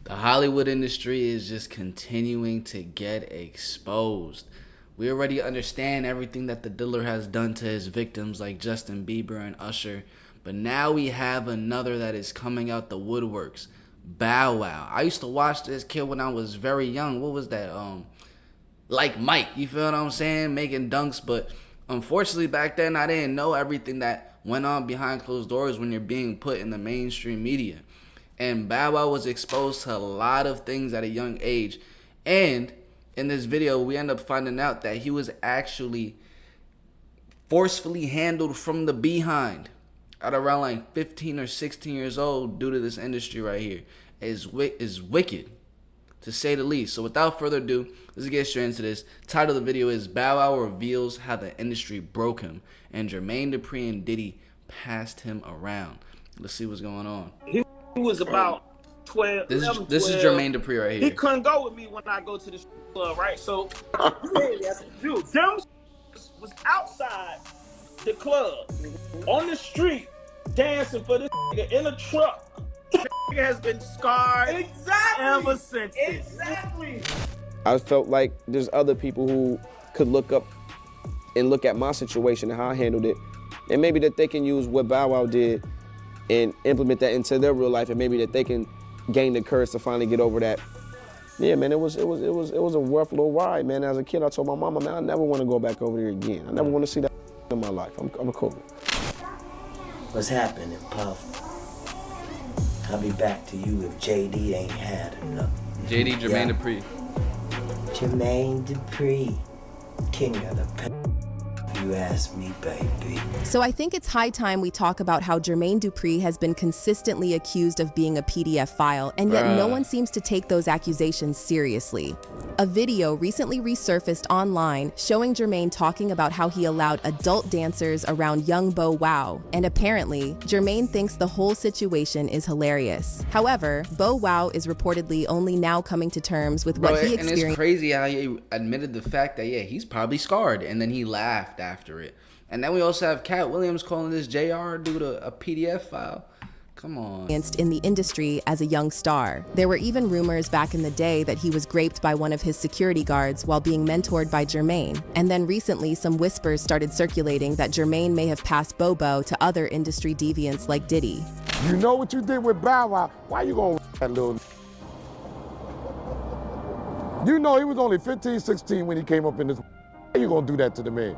The Hollywood industry is just continuing to get exposed. We already understand everything that the dealer has done to his victims like Justin Bieber and Usher, but now we have another that is coming out the woodworks. Bow Wow. I used to watch this kid when I was very young. What was that? Like Mike, you feel what I'm saying? Making dunks, but unfortunately back then I didn't know everything that went on behind closed doors when you're being put in the mainstream media. And Bow Wow was exposed to a lot of things at a young age. And in this video, we end up finding out that he was actually forcefully handled from the behind at around like 15 or 16 years old due to this industry right here. Is wicked, to say the least. So without further ado, let's get straight into this. Title of the video is Bow Wow reveals how the industry broke him and Jermaine Dupri and Diddy passed him around. Let's see what's going on. He was about 12. This is Jermaine Dupri right here. He couldn't go with me when I go to the club, right? So, dude, them was outside the club, on the street, dancing for this nigga in a truck. Nigga has been scarred ever since. Exactly. I felt like there's other people who could look up and look at my situation and how I handled it, and maybe that they can use what Bow Wow did and implement that into their real life, and maybe that they can gain the courage to finally get over that. Yeah, man, it was a rough little ride, man. As a kid, I told my mama, man, I never want to go back over there again. I never want to see that in my life. I'm a cool. What's happening, Puff? I'll be back to you if JD ain't had enough. JD, Jermaine Dupri. Jermaine Dupri, king of the you ask me, baby. So I think it's high time we talk about how Jermaine Dupri has been consistently accused of being a PDF file, and yet no one seems to take those accusations seriously. A video recently resurfaced online showing Jermaine talking about how he allowed adult dancers around young Bow Wow, and apparently, Jermaine thinks the whole situation is hilarious. However, Bow Wow is reportedly only now coming to terms with what he experienced. And it's crazy how he admitted the fact that, yeah, he's probably scarred, and then he laughed after it. And then we also have Cat Williams calling this JR dude a PDF file. Come on. In the industry as a young star. There were even rumors back in the day that he was raped by one of his security guards while being mentored by Jermaine. And then recently, some whispers started circulating that Jermaine may have passed Bobo to other industry deviants like Diddy. You know what you did with Bow Wow? Why you gonna that little? You know he was only 15, 16 when he came up in this. Why you gonna do that to the man?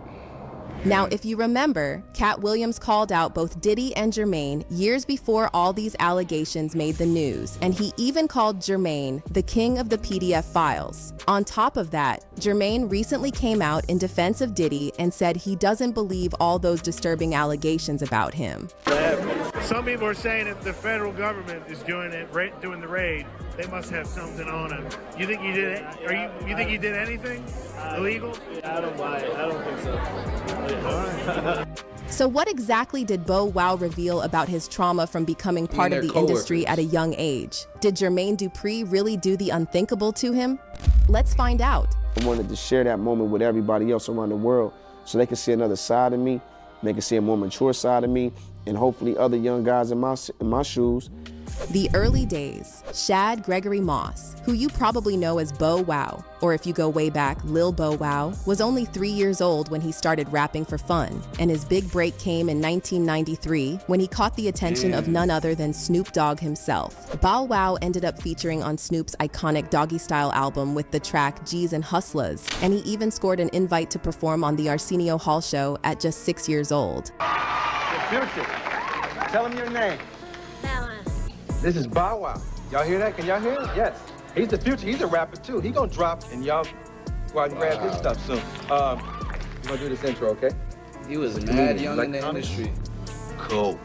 Now, if you remember, Cat Williams called out both Diddy and Jermaine years before all these allegations made the news, and he even called Jermaine the king of the PDF files. On top of that, Jermaine recently came out in defense of Diddy and said he doesn't believe all those disturbing allegations about him. Some people are saying if the federal government is doing the raid, they must have something on him. You think you did it? You think you did anything illegal? I don't buy it. I don't think so. So what exactly did Bow Wow reveal about his trauma from becoming part of the industry at a young age? Did Jermaine Dupri really do the unthinkable to him? Let's find out. I wanted to share that moment with everybody else around the world so they can see another side of me, they can see a more mature side of me, and hopefully other young guys in my shoes. The early days, Shad Gregory Moss, who you probably know as Bow Wow, or if you go way back, Lil Bow Wow, was only 3 years old when he started rapping for fun, and his big break came in 1993 when he caught the attention of none other than Snoop Dogg himself. Bow Wow ended up featuring on Snoop's iconic Doggy Style album with the track G's and Hustlers, and he even scored an invite to perform on the Arsenio Hall show at just 6 years old. Future, tell him your name. This is Bow Wow. Y'all hear that? Can y'all hear it? Yes. He's the future. He's a rapper too. He gonna drop and y'all go out and grab this stuff soon. We're gonna do this intro, okay? He was mad young in the industry. Cool.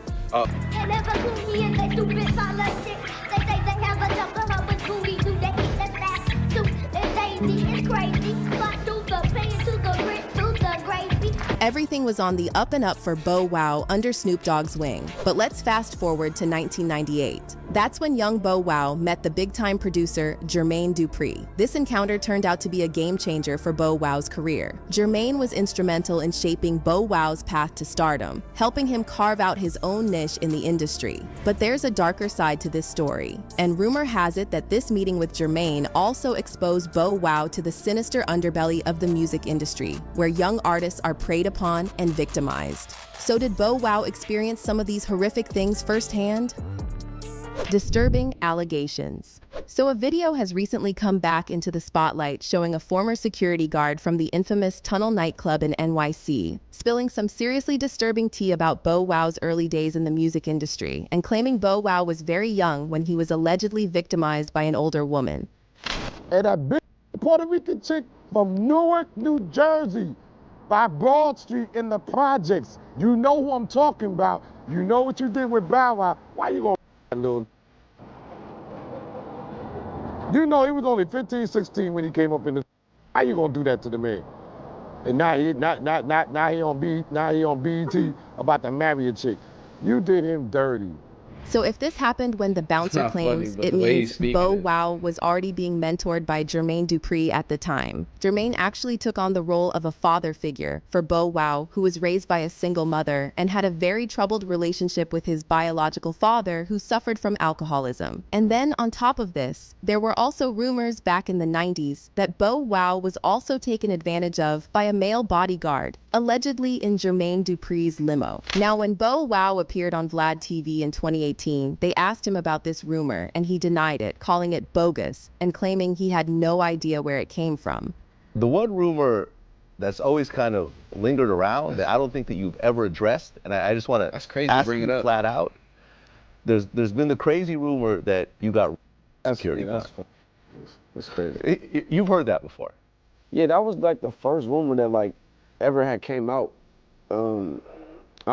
Everything was on the up and up for Bow Wow under Snoop Dogg's wing. But let's fast forward to 1998. That's when young Bow Wow met the big-time producer Jermaine Dupri. This encounter turned out to be a game changer for Bow Wow's career. Jermaine was instrumental in shaping Bow Wow's path to stardom, helping him carve out his own niche in the industry. But there's a darker side to this story, and rumor has it that this meeting with Jermaine also exposed Bow Wow to the sinister underbelly of the music industry, where young artists are preyed upon and victimized. So did Bow Wow experience some of these horrific things firsthand? Disturbing allegations. So a video has recently come back into the spotlight showing a former security guard from the infamous Tunnel Nightclub in NYC spilling some seriously disturbing tea about Bow Wow's early days in the music industry and claiming Bow Wow was very young when he was allegedly victimized by an older woman. And that big Puerto Rican chick from Newark, New Jersey, by Broad Street in the projects. You know who I'm talking about. You know what you did with Bow Wow. Why you gonna that little? You know he was only 15, 16 when he came up in the. How you gonna do that to the man? And now he on BET about to marry a chick. You did him dirty. So if this happened when the bouncer claims, it means Bow Wow was already being mentored by Jermaine Dupri at the time. Jermaine actually took on the role of a father figure for Bow Wow, who was raised by a single mother and had a very troubled relationship with his biological father, who suffered from alcoholism. And then on top of this, there were also rumors back in the 90s that Bow Wow was also taken advantage of by a male bodyguard, allegedly in Jermaine Dupri's limo. Now, when Bow Wow appeared on Vlad TV in 2018, they asked him about this rumor, and he denied it, calling it bogus and claiming he had no idea where it came from. The one rumor that's always kind of lingered around that I don't think that you've ever addressed, and I just want to ask you flat out, there's been the crazy rumor that you got security guard. That's crazy. You've heard that before? Yeah, that was like the first rumor that like ever had came out. I'll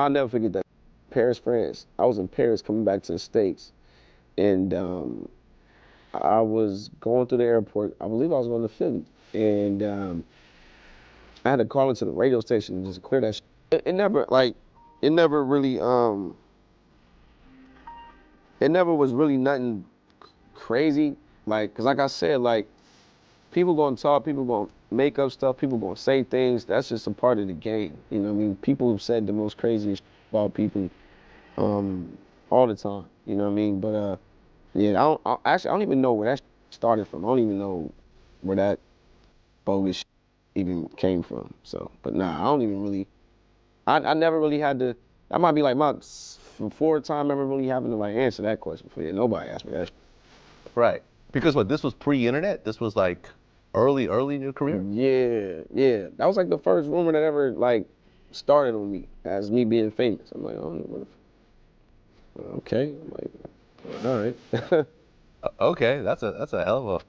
never forget that. Paris, France. I was in Paris coming back to the States, and I was going through the airport. I believe I was going to Philly, and I had to call into the radio station and just clear that shit. It never really, it never was really nothing crazy. Like, cause like I said, like, people gonna talk, people gonna make up stuff, people gonna say things. That's just a part of the game. You know what I mean? People have said the most craziest about people all the time. You know what I mean? But yeah, I don't even know where that started from. I don't even know where that bogus even came from. So, but nah, I don't even really. I never really had to. That might be like my fourth time ever really having to like answer that question for you. Nobody asked me that. Right. Because what, this was pre-internet? This was like early in your career? Yeah. That was like the first rumor that ever like started on me as me being famous. I'm like, I don't know what if, okay. I'm like, all right. Okay, that's a hell of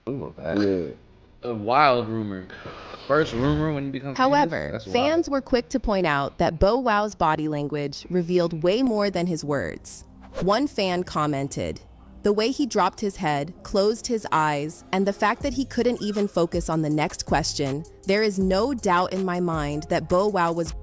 a rumor, man. Yeah. A wild rumor. First rumor when you become However, famous? fans were quick to point out that Bow Wow's body language revealed way more than his words. One fan commented, "The way he dropped his head, closed his eyes, and the fact that he couldn't even focus on the next question, there is no doubt in my mind that Bow Wow was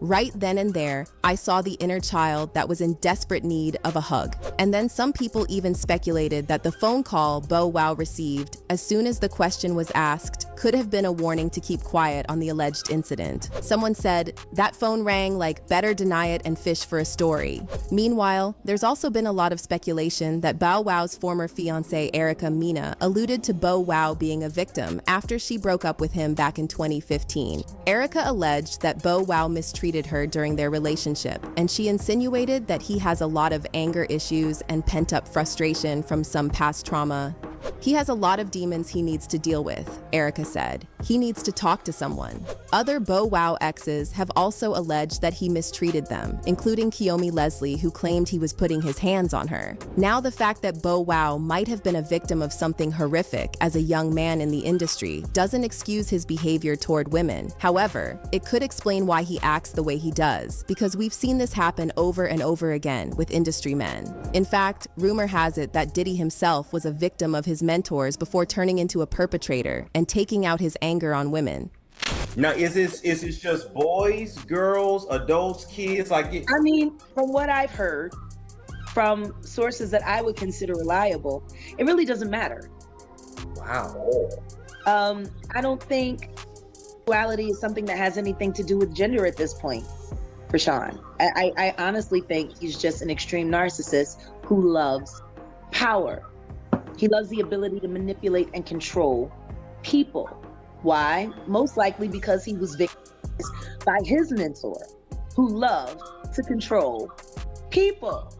right then and there. I saw the inner child that was in desperate need of a hug." And then some people even speculated that the phone call Bow Wow received as soon as the question was asked could have been a warning to keep quiet on the alleged incident. Someone said, "That phone rang like better deny it and fish for a story." Meanwhile, there's also been a lot of speculation that Bow Wow's former fiancée Erica Mena alluded to Bow Wow being a victim after she broke up with him back in 2015. Erica alleged that Bow Wow mistreated her during their relationship, and she insinuated that he has a lot of anger issues and pent-up frustration from some past trauma. "He has a lot of demons he needs to deal with," Erica said. "He needs to talk to someone." Other Bow Wow exes have also alleged that he mistreated them, including Kiyomi Leslie, who claimed he was putting his hands on her. Now, the fact that Bow Wow might have been a victim of something horrific as a young man in the industry doesn't excuse his behavior toward women. However, it could explain why he acts the way he does, because we've seen this happen over and over again with industry men. In fact, rumor has it that Diddy himself was a victim of his mentors before turning into a perpetrator and taking out his anger on women. Now, is this just boys, girls, adults, kids? Like, I mean, from what I've heard, from sources that I would consider reliable, it really doesn't matter. Wow. I don't think sexuality is something that has anything to do with gender at this point for Sean. I honestly think he's just an extreme narcissist who loves power. He loves the ability to manipulate and control people. Why? Most likely because he was victimized by his mentor, who loved to control people.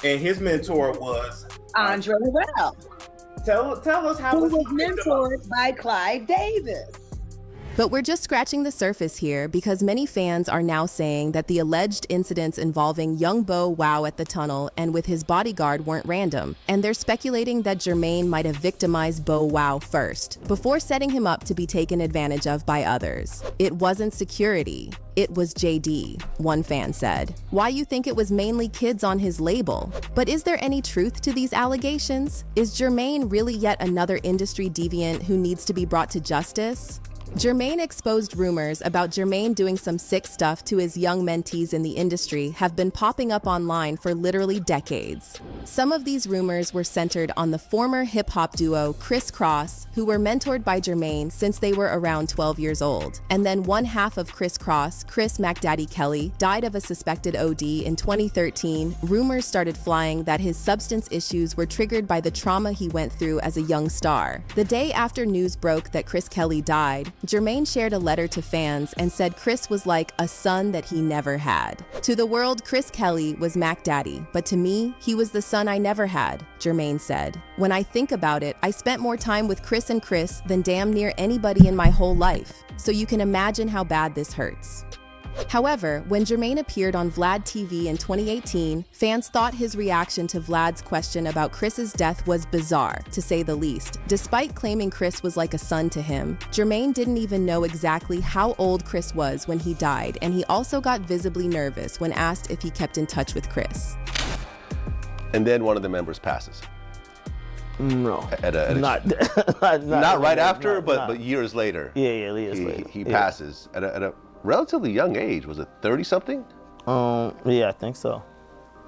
And his mentor was Andre Harrell. Tell us how who was mentored by Clive Davis. But we're just scratching the surface here because many fans are now saying that the alleged incidents involving young Bow Wow at the tunnel and with his bodyguard weren't random, and they're speculating that Jermaine might have victimized Bow Wow first, before setting him up to be taken advantage of by others. It wasn't security, it was JD, one fan said. Why you think it was mainly kids on his label? But is there any truth to these allegations? Is Jermaine really yet another industry deviant who needs to be brought to justice? Jermaine exposed rumors about Jermaine doing some sick stuff to his young mentees in the industry have been popping up online for literally decades. Some of these rumors were centered on the former hip-hop duo Criss Cross, who were mentored by Jermaine since they were around 12 years old. And then one half of Criss Cross, Chris Mac Daddy Kelly, died of a suspected OD in 2013. Rumors started flying that his substance issues were triggered by the trauma he went through as a young star. The day after news broke that Chris Kelly died, Jermaine shared a letter to fans and said Chris was like a son that he never had. To the world, Chris Kelly was Mac Daddy, but to me, he was the son I never had, Jermaine said. When I think about it, I spent more time with Chris and Chris than damn near anybody in my whole life, so you can imagine how bad this hurts. However, when Jermaine appeared on Vlad TV in 2018, fans thought his reaction to Vlad's question about Chris's death was bizarre, to say the least. Despite claiming Chris was like a son to him, Jermaine didn't even know exactly how old Chris was when he died, and he also got visibly nervous when asked if he kept in touch with Chris. And then one of the members passes. No, not right after, but years later. Yeah, years later. He passes at a relatively young age. Was it 30-something? Yeah, I think so.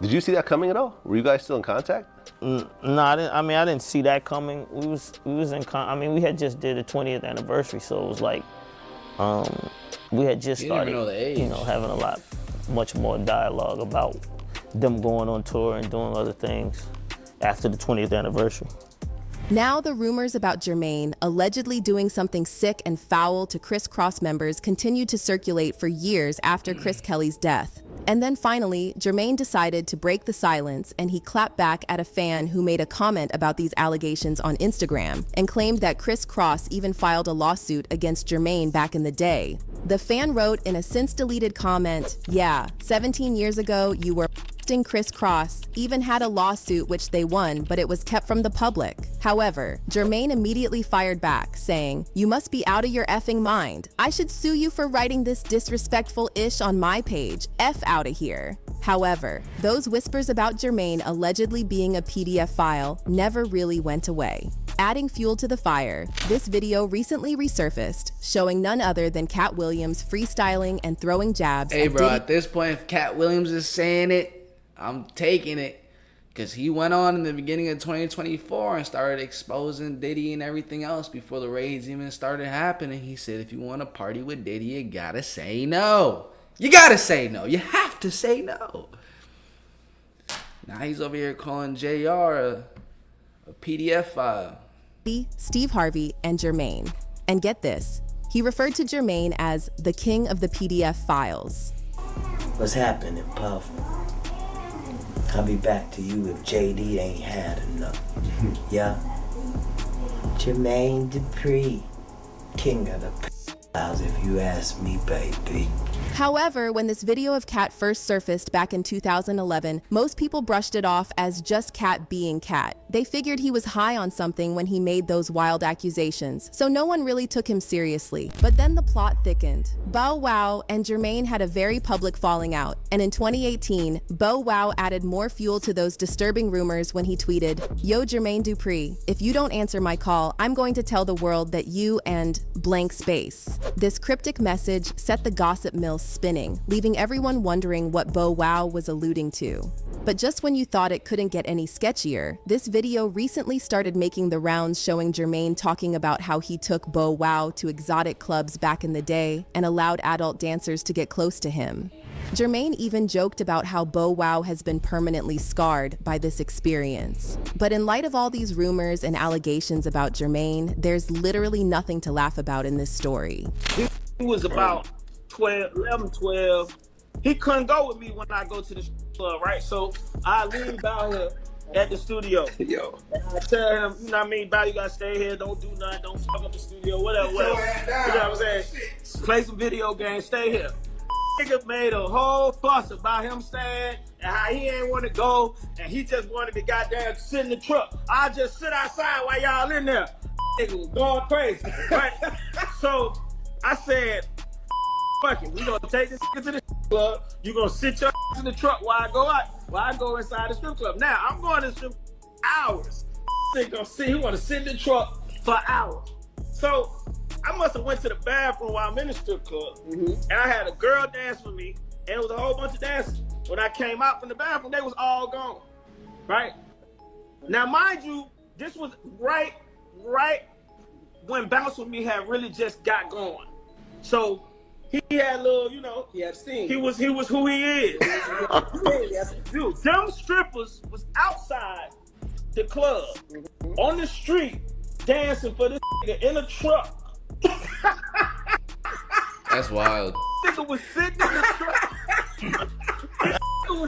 Did you see that coming at all? Were you guys still in contact? No, I didn't. I didn't see that coming. We was in we had just did the 20th anniversary, so it was like, we had just started, having much more dialogue about them going on tour and doing other things after the 20th anniversary. Now the rumors about Jermaine allegedly doing something sick and foul to Criss Cross members continued to circulate for years after Chris Kelly's death. And then finally, Jermaine decided to break the silence, and he clapped back at a fan who made a comment about these allegations on Instagram and claimed that Criss Cross even filed a lawsuit against Jermaine back in the day. The fan wrote in a since-deleted comment, "Yeah, 17 years ago, you were Criss Cross, even had a lawsuit which they won, but it was kept from the public." However, Jermaine immediately fired back, saying, "You must be out of your effing mind. I should sue you for writing this disrespectful ish on my page. F out of here." However, those whispers about Jermaine allegedly being a PDF file never really went away. Adding fuel to the fire, this video recently resurfaced, showing none other than Cat Williams freestyling and throwing jabs. Hey bro, at this point, if Cat Williams is saying it, I'm taking it, because he went on in the beginning of 2024 and started exposing Diddy and everything else before the raids even started happening. He said, if you want to party with Diddy, you gotta say no. You gotta say no. You have to say no. Now he's over here calling JR a PDF file. Steve Harvey and Jermaine. And get this, he referred to Jermaine as the king of the PDF files. What's happening, Puff? I'll be back to you if JD ain't had enough. Yeah? Jermaine Dupri, king of the files, if you ask me, baby. However, when this video of Cat first surfaced back in 2011, most people brushed it off as just Cat being Cat. They figured he was high on something when he made those wild accusations, so no one really took him seriously. But then the plot thickened. Bow Wow and Jermaine had a very public falling out, and in 2018, Bow Wow added more fuel to those disturbing rumors when he tweeted, "Yo, Jermaine Dupri, if you don't answer my call, I'm going to tell the world that you and blank space." This cryptic message set the gossip mill spinning, leaving everyone wondering what Bow Wow was alluding to. But just when you thought it couldn't get any sketchier, this video recently started making the rounds showing Jermaine talking about how he took Bow Wow to exotic clubs back in the day and allowed adult dancers to get close to him. Jermaine even joked about how Bow Wow has been permanently scarred by this experience. But in light of all these rumors and allegations about Jermaine, there's literally nothing to laugh about in this story. He was about 11, 12. He couldn't go with me when I go to the club, right? So I leave out here at the studio. Yo. And I tell him, you know what I mean, Bow, you gotta stay here, don't do nothing, don't fuck up the studio, whatever. You know what I'm saying? Play some video games, stay here. Nigga made a whole fuss about him staying and how he ain't want to go and he just wanted to goddamn sit in the truck. I just sit outside while y'all in there. Nigga was going crazy, right? So I said, fuck it, we gonna take this nigga to the club. You gonna sit your ass in the truck while I go inside the strip club. Now I'm going to the strip hours. Nigga gonna sit, he wanna sit in the truck for hours. So I must have went to the bathroom while I'm in the strip club, and I had a girl dance with me, and it was a whole bunch of dancers. When I came out from the bathroom, they was all gone, right? Now, mind you, this was right when Bounce With Me had really just got going. So he had a little, you know, he had steam. He was who he is. Dude, them strippers was outside the club, on the street, dancing for this nigga in a truck. That's wild. Nigga was sitting in the truck.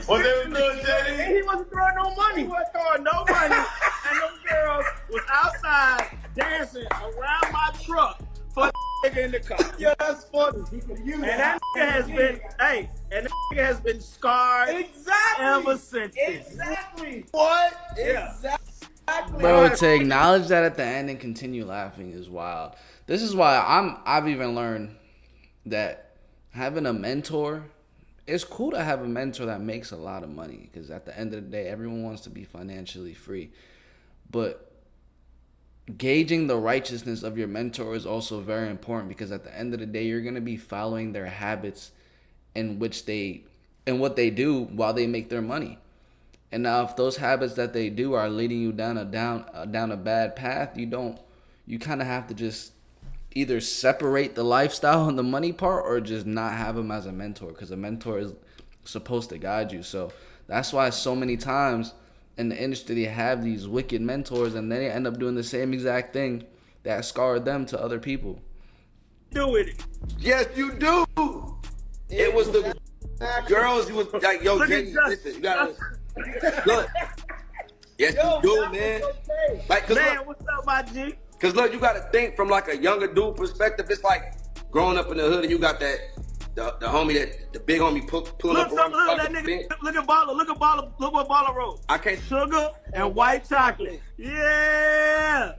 What they was doing, Jenny? He wasn't throwing no money. He wasn't throwing no money. And them girls was outside dancing around my truck for nigga in the car. Yeah, that's funny. And that nigga has been, and that nigga has been scarred ever since. Exactly. What? Yeah. Exactly. Bro, to acknowledge that at the end and continue laughing is wild. This is why I've even learned that having a mentor, it's cool to have a mentor that makes a lot of money, because at the end of the day, everyone wants to be financially free. But gauging the righteousness of your mentor is also very important, because at the end of the day, you're going to be following their habits in which and what they do while they make their money. And now if those habits that they do are leading you down a bad path, you kind of have to just either separate the lifestyle and the money part, or just not have him as a mentor, because a mentor is supposed to guide you. So that's why so many times in the industry they have these wicked mentors, and then they end up doing the same exact thing that scarred them to other people. Do it. Yes, you do. It was the girls. You was like, yo, Jenny, listen, you gotta look. Yes, you do, man. Like, man, what's up, my G? Cause look, you gotta think from like a younger dude perspective. It's like growing up in the hood, and you got the homie the big homie pulling up around. Look at Baller. Look what Baller wrote. I can't. Sugar and white chocolate. Yeah.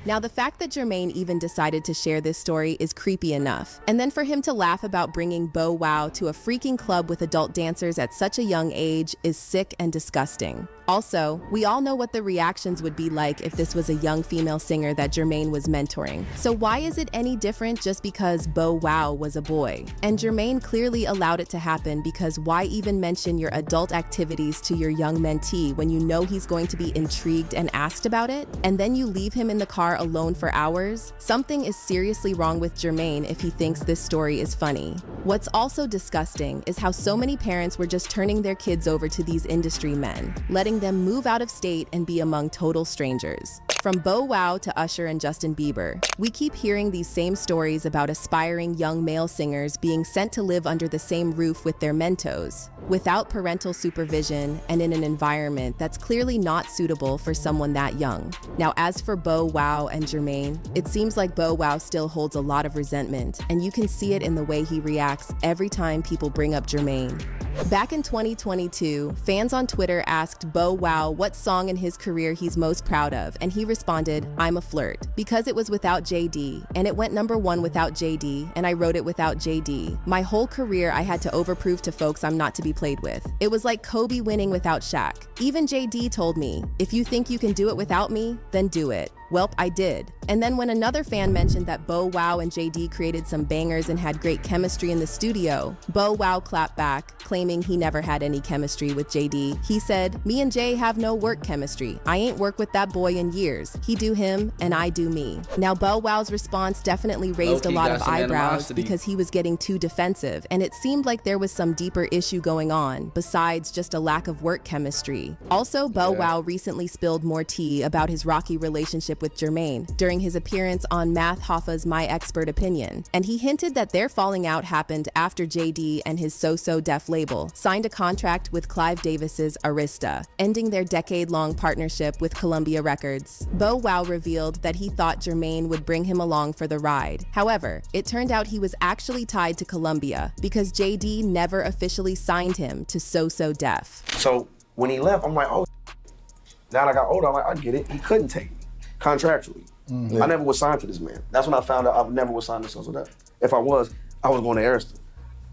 Now, the fact that Jermaine even decided to share this story is creepy enough. And then for him to laugh about bringing Bow Wow to a freaking club with adult dancers at such a young age is sick and disgusting. Also, we all know what the reactions would be like if this was a young female singer that Jermaine was mentoring. So why is it any different just because Bow Wow was a boy? And Jermaine clearly allowed it to happen, because why even mention your adult activities to your young mentee when you know he's going to be intrigued and asked about it? And then you leave him in the car alone for hours? Something is seriously wrong with Jermaine if he thinks this story is funny. What's also disgusting is how so many parents were just turning their kids over to these industry men, letting them move out of state and be among total strangers. From Bow Wow to Usher and Justin Bieber, we keep hearing these same stories about aspiring young male singers being sent to live under the same roof with their mentos, without parental supervision and in an environment that's clearly not suitable for someone that young. Now, as for Bow Wow and Jermaine, it seems like Bow Wow still holds a lot of resentment, and you can see it in the way he reacts every time people bring up Jermaine. Back in 2022, fans on Twitter asked Bow Wow what song in his career he's most proud of, and he responded, "I'm a Flirt," because it was without JD, and it went #1 without JD, and I wrote it without JD. My whole career I had to overprove to folks I'm not to be played with. It was like Kobe winning without Shaq. Even JD told me, "If you think you can do it without me, then do it." Welp, I did. And then when another fan mentioned that Bow Wow and JD created some bangers and had great chemistry in the studio, Bow Wow clapped back, claiming he never had any chemistry with JD. He said, "Me and Jay have no work chemistry. I ain't worked with that boy in years. He do him and I do me." Now, Bow Wow's response definitely raised a lot of eyebrows because he was getting too defensive, and it seemed like there was some deeper issue going on besides just a lack of work chemistry. Also, Bow Wow recently spilled more tea about his rocky relationship with Jermaine during his appearance on Math Hoffa's My Expert Opinion, and he hinted that their falling out happened after JD and his So-So Def label signed a contract with Clive Davis's Arista, ending their decade-long partnership with Columbia Records. Bow Wow revealed that he thought Jermaine would bring him along for the ride. However, it turned out he was actually tied to Columbia because JD never officially signed him to So-So Def. So when he left, I'm like, oh, now that I got older, I'm like, I get it. He couldn't take me contractually. I never was signed to this man. That's when I found out I never was signed to So-So Def. If I was going to Arista.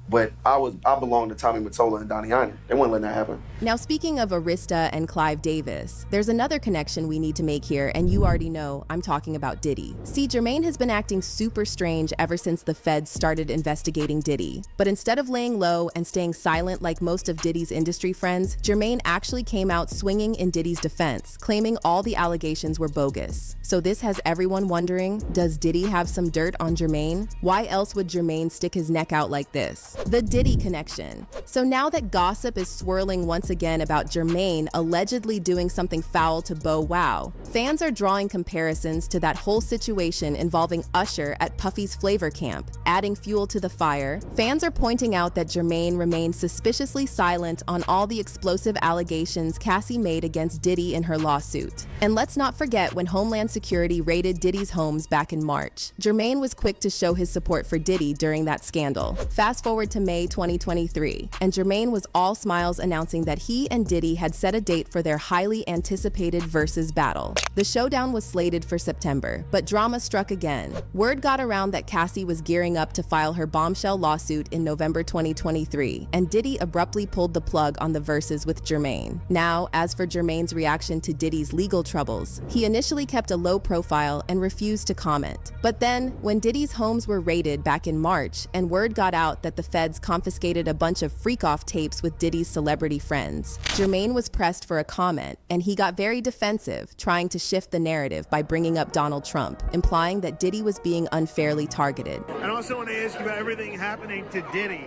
But I belonged to Tommy Mottola and Donnie Iron. They wouldn't let that happen. Now, speaking of Arista and Clive Davis, there's another connection we need to make here, and you already know I'm talking about Diddy. See, Jermaine has been acting super strange ever since the feds started investigating Diddy. But instead of laying low and staying silent like most of Diddy's industry friends, Jermaine actually came out swinging in Diddy's defense, claiming all the allegations were bogus. So this has everyone wondering, does Diddy have some dirt on Jermaine? Why else would Jermaine stick his neck out like this? The Diddy connection. So now that gossip is swirling once again about Jermaine allegedly doing something foul to Bow Wow, fans are drawing comparisons to that whole situation involving Usher at Puffy's Flavor Camp. Adding fuel to the fire, fans are pointing out that Jermaine remained suspiciously silent on all the explosive allegations Cassie made against Diddy in her lawsuit. And let's not forget when Homeland Security raided Diddy's homes back in March. Jermaine was quick to show his support for Diddy during that scandal. Fast forward to May 2023, and Jermaine was all smiles announcing that he and Diddy had set a date for their highly anticipated versus battle. The showdown was slated for September, but drama struck again. Word got around that Cassie was gearing up to file her bombshell lawsuit in November 2023, and Diddy abruptly pulled the plug on the verses with Jermaine. Now, as for Jermaine's reaction to Diddy's legal troubles, he initially kept a low profile and refused to comment. But then, when Diddy's homes were raided back in March, and word got out that the feds confiscated a bunch of freak-off tapes with Diddy's celebrity friends, Jermaine was pressed for a comment, and he got very defensive, trying to shift the narrative by bringing up Donald Trump, implying that Diddy was being unfairly targeted. And also want to ask you about everything happening to Diddy.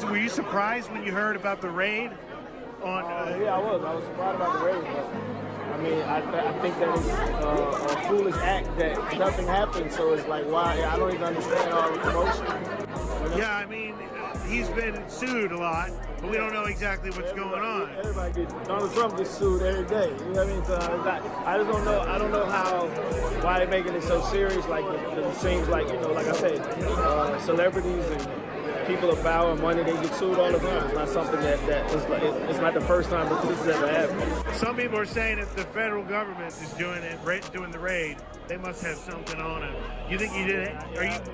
Were you surprised when you heard about the raid? Yeah, I was surprised about the raid. I mean, I think that it's a foolish act that nothing happened, so it's like, why? I don't even understand all the emotion. Yeah, I mean, he's been sued a lot, but we don't know exactly what's going on. Donald Trump gets sued every day. You know what I mean? So I just don't know. I don't know why they're making it so serious. Like it seems like, you know, like I said, celebrities and people of power and money, they get sued all the time. It's not something it's not the first time that this has ever happened. Some people are saying if the federal government is doing the raid, they must have something on him. You think he did?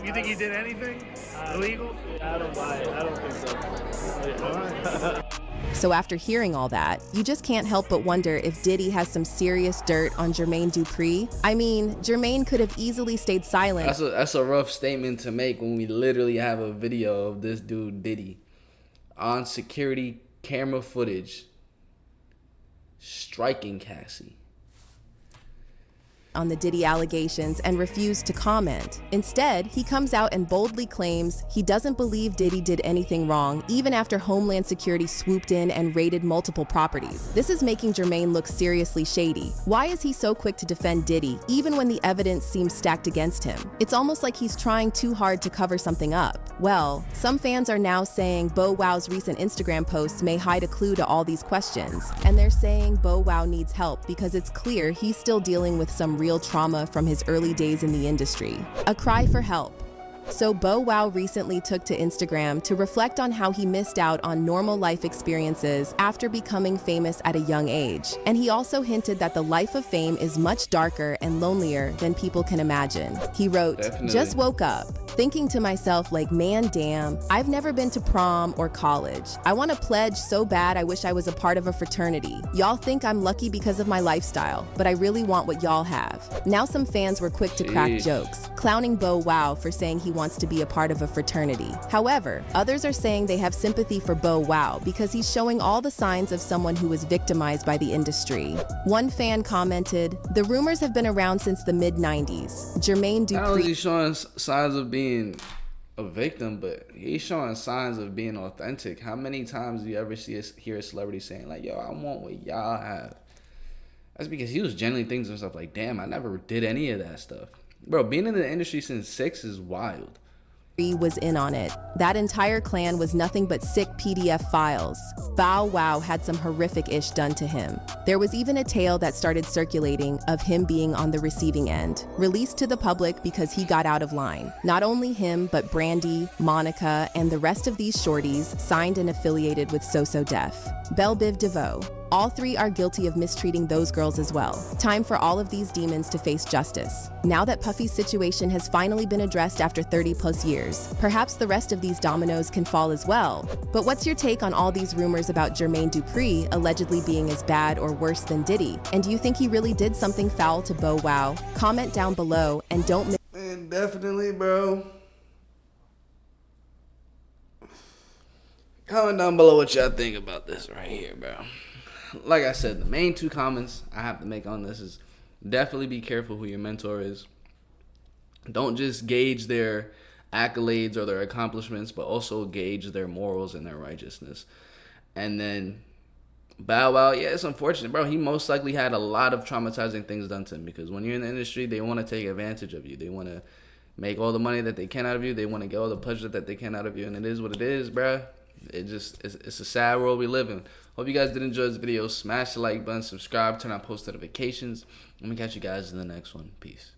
You think he did anything illegal? I don't buy it. I don't think so. So after hearing all that, you just can't help but wonder if Diddy has some serious dirt on Jermaine Dupri. I mean, Jermaine could have easily stayed silent. That's a rough statement to make when we literally have a video of this dude Diddy on security camera footage striking Cassie on the Diddy allegations and refused to comment. Instead, he comes out and boldly claims he doesn't believe Diddy did anything wrong, even after Homeland Security swooped in and raided multiple properties. This is making Jermaine look seriously shady. Why is he so quick to defend Diddy, even when the evidence seems stacked against him? It's almost like he's trying too hard to cover something up. Well, some fans are now saying Bow Wow's recent Instagram posts may hide a clue to all these questions, and they're saying Bow Wow needs help because it's clear he's still dealing with some real trauma from his early days in the industry. A cry for help. So Bow Wow recently took to Instagram to reflect on how he missed out on normal life experiences after becoming famous at a young age. And he also hinted that the life of fame is much darker and lonelier than people can imagine. He wrote, "Just woke up. Thinking to myself like, man, damn, I've never been to prom or college. I want to pledge so bad I wish I was a part of a fraternity. Y'all think I'm lucky because of my lifestyle, but I really want what y'all have. Now some fans were quick to crack jokes, clowning Bow Wow for saying he wants to be a part of a fraternity. However, others are saying they have sympathy for Bow Wow because he's showing all the signs of someone who was victimized by the industry. One fan commented, "The rumors have been around since the mid-90s. Jermaine Dupri..." How is he showing signs of being a victim, but he's showing signs of being authentic? How many times do you ever hear a celebrity saying like, yo, I want what y'all have? That's because he was genuinely thinking to himself like, damn, I never did any of that stuff. Bro, being in the industry since 6 is wild. Was in on it. That entire clan was nothing but sick PDF files. Bow Wow had some horrific ish done to him. There was even a tale that started circulating of him being on the receiving end, released to the public because he got out of line. Not only him, but Brandy, Monica, and the rest of these shorties signed and affiliated with So So Def. Belle Biv DeVoe. All 3 are guilty of mistreating those girls as well. Time for all of these demons to face justice. Now that Puffy's situation has finally been addressed after 30 plus years, perhaps the rest of these dominoes can fall as well. But what's your take on all these rumors about Jermaine Dupri allegedly being as bad or worse than Diddy? And do you think he really did something foul to Bow Wow? Comment down below and don't miss. Man, definitely, bro. Comment down below what y'all think about this right here, bro. Like I said, the main 2 comments I have to make on this is definitely be careful who your mentor is. Don't just gauge their accolades or their accomplishments, but also gauge their morals and their righteousness. And then Bow Wow, yeah, it's unfortunate, bro. He most likely had a lot of traumatizing things done to him because when you're in the industry, they want to take advantage of you. They want to make all the money that they can out of you. They want to get all the pleasure that they can out of you. And it is what it is, bro. It's a sad world we live in. Hope you guys did enjoy this video. Smash the like button, subscribe, turn on post notifications. Let me catch you guys in the next one. Peace.